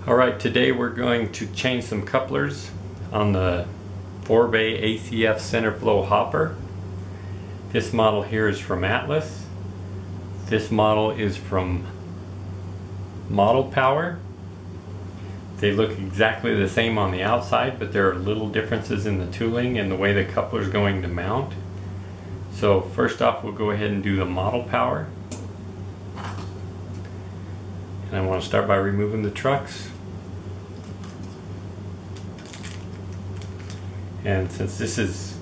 Alright, today we're going to change some couplers on the 4-bay ACF center flow hopper. This model here is from Atlas. This model is from Model Power. They look exactly the same on the outside, but there are little differences in the tooling and the way the coupler is going to mount. So first off, we'll go ahead and do the Model Power. And I want to start by removing the trucks. And since this is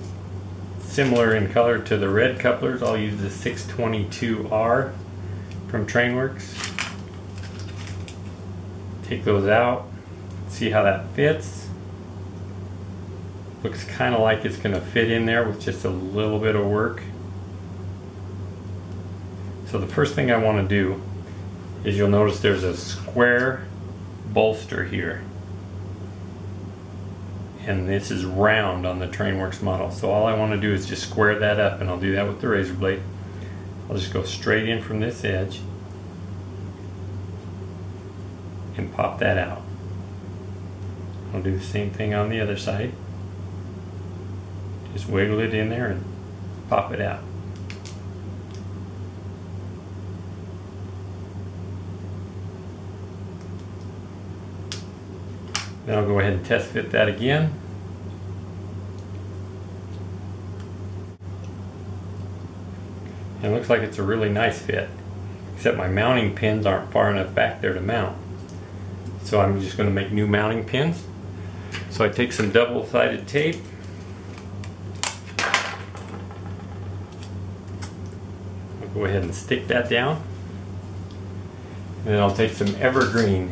similar in color to the red couplers, I'll use the 622R from Trainworx. Take those out, see how that fits. Looks kind of like it's going to fit in there with just a little bit of work. So the first thing I want to do is, you'll notice there's a square bolster here. And this is round on the Trainworx model. So all I want to do is just square that up, and I'll do that with the razor blade. I'll just go straight in from this edge and pop that out. I'll do the same thing on the other side. Just wiggle it in there and pop it out. Then I'll go ahead and test fit that again. And it looks like it's a really nice fit, except my mounting pins aren't far enough back there to mount. So I'm just going to make new mounting pins. So I take some double-sided tape. I'll go ahead and stick that down. And then I'll take some evergreen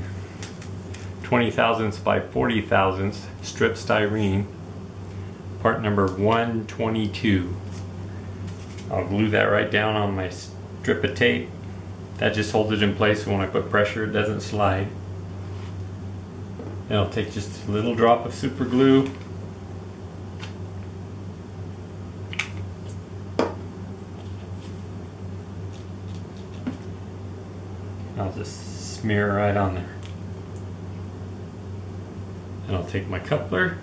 20 thousandths by 40 thousandths strip styrene, part number 122. I'll glue that right down on my strip of tape. That just holds it in place, so when I put pressure it doesn't slide. Then I'll take just a little drop of super glue. I'll just smear it right on there. And I'll take my coupler,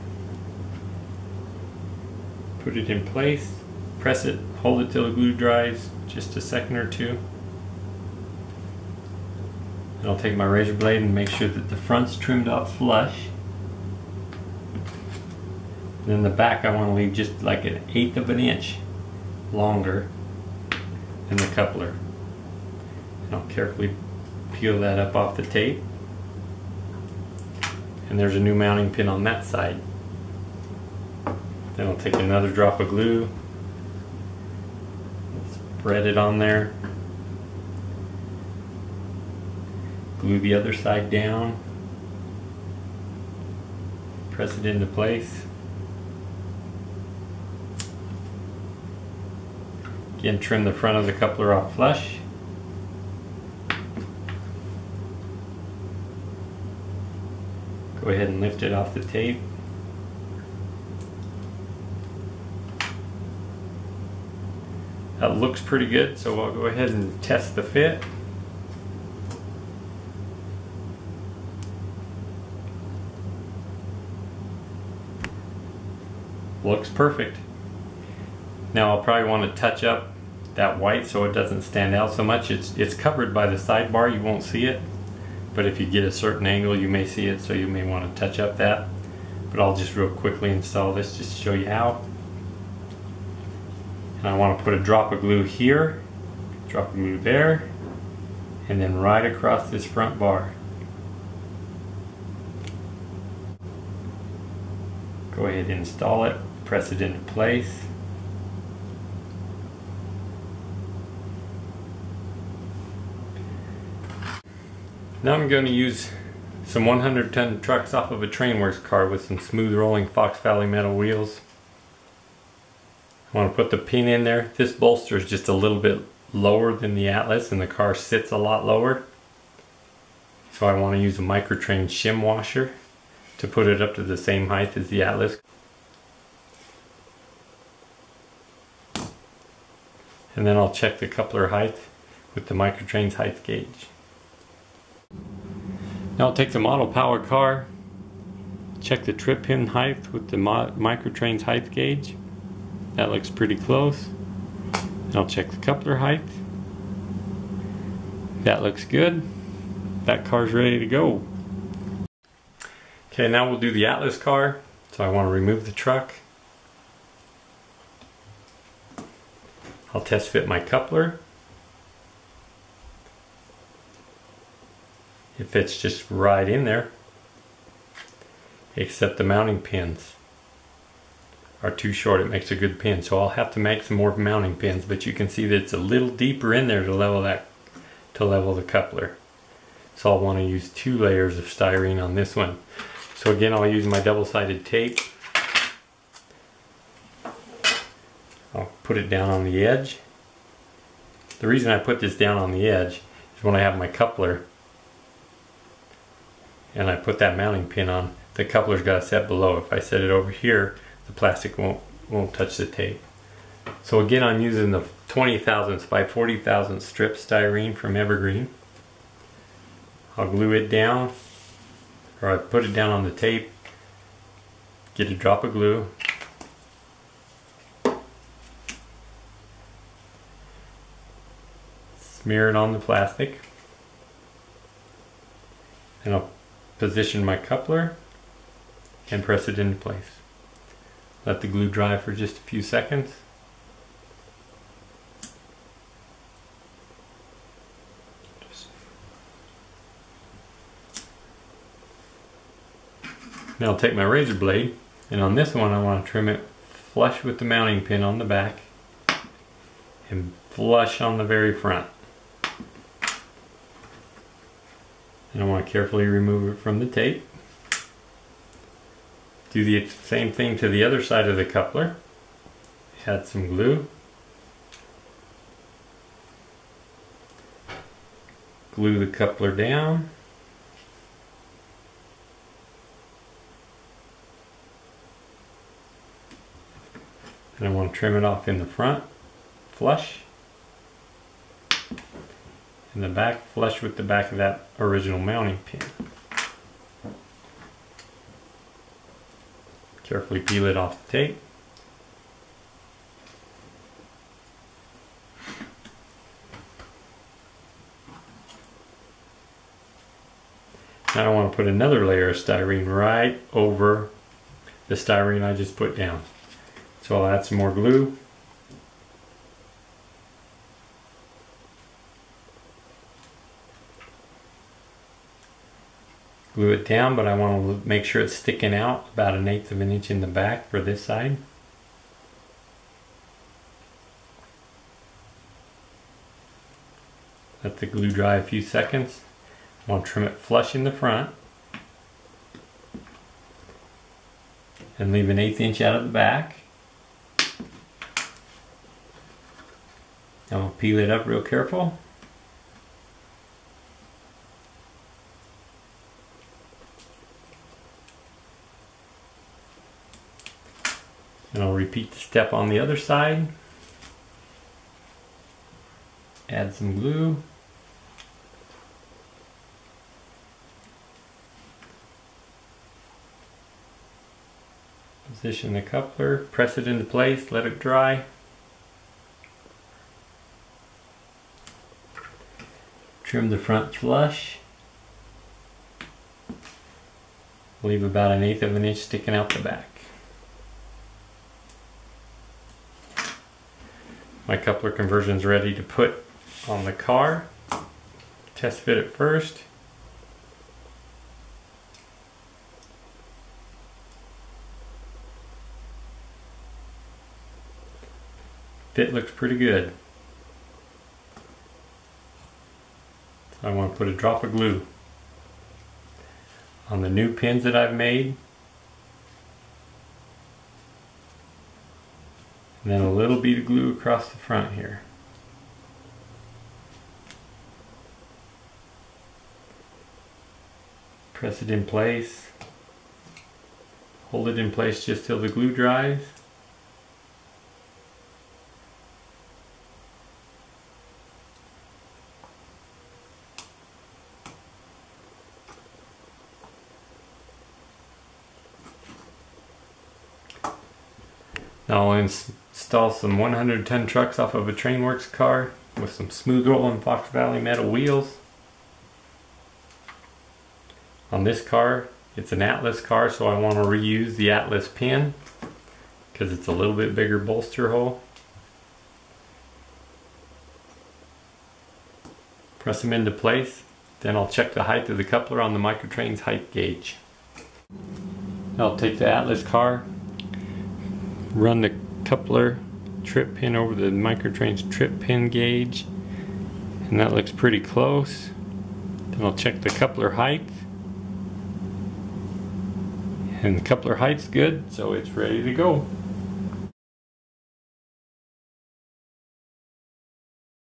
put it in place, press it, hold it till the glue dries, just a second or two. And I'll take my razor blade and make sure that the front's trimmed off flush. And then the back I want to leave just like 1/8 of an inch longer than the coupler. And I'll carefully peel that up off the tape. And there's a new mounting pin on that side. Then I'll take another drop of glue, spread it on there, glue the other side down, press it into place. Again, trim the front of the coupler off flush. Go ahead and lift it off the tape. That looks pretty good, so I'll go ahead and test the fit. Looks perfect. Now I'll probably want to touch up that white so it doesn't stand out so much. It's covered by the sidebar, you won't see it. But if you get a certain angle you may see it, so you may want to touch up that. But I'll just real quickly install this just to show you how. And I want to put a drop of glue here, drop of glue there, and then right across this front bar. Go ahead and install it, press it into place. Now I'm going to use some 100-ton trucks off of a Trainworx car with some smooth rolling Fox Valley metal wheels. I want to put the pin in there. This bolster is just a little bit lower than the Atlas, and the car sits a lot lower. So I want to use a microtrain shim washer to put it up to the same height as the Atlas. And then I'll check the coupler height with the microtrain's height gauge. Now I'll take the model power car, check the trip pin height with the microtrain's height gauge. That looks pretty close. And I'll check the coupler height. That looks good. That car's ready to go. Okay, now we'll do the Atlas car. So I want to remove the truck. I'll test fit my coupler. It fits just right in there, except the mounting pins are too short. It makes a good pin, so I'll have to make some more mounting pins, but you can see that it's a little deeper in there to level the coupler. So I'll want to use 2 layers of styrene on this one. So again, I'll use my double-sided tape. I'll put it down on the edge. The reason I put this down on the edge is when I have my coupler and I put that mounting pin on, the coupler's got to set below. If I set it over here, the plastic won't touch the tape. So again, I'm using the 20 thousandths by 40 thousandths strip styrene from Evergreen. I'll glue it down, or I put it down on the tape, get a drop of glue, smear it on the plastic, and I'll position my coupler and press it into place. Let the glue dry for just a few seconds. Now I'll take my razor blade, and on this one I want to trim it flush with the mounting pin on the back and flush on the very front. And I want to carefully remove it from the tape. Do the same thing to the other side of the coupler. Add some glue. Glue the coupler down. And I want to trim it off in the front, flush. In the back, flush with the back of that original mounting pin. Carefully peel it off the tape. Now I want to put another layer of styrene right over the styrene I just put down. So I'll add some more glue. Glue it down, but I want to make sure it's sticking out about 1/8 of an inch in the back for this side. Let the glue dry a few seconds. I want to trim it flush in the front and leave 1/8 inch out of the back. Now I'll peel it up real careful. And I'll repeat the step on the other side. Add some glue. Position the coupler, press it into place, let it dry. Trim the front flush. Leave about 1/8 of an inch sticking out the back. My coupler conversion is ready to put on the car. Test fit it first. Fit looks pretty good. So I want to put a drop of glue on the new pins that I've made. And then a little bead of glue across the front here. Press it in place. Hold it in place just till the glue dries. Now I'll install some 110 trucks off of a Trainworx car with some smooth rolling Fox Valley metal wheels. On this car, it's an Atlas car, so I want to reuse the Atlas pin because it's a little bit bigger bolster hole. Press them into place, then I'll check the height of the coupler on the Microtrain's height gauge. I'll take the Atlas car, run the coupler trip pin over the Microtrain's trip pin gauge, and that looks pretty close. Then I'll check the coupler height, and the coupler height's good, so it's ready to go.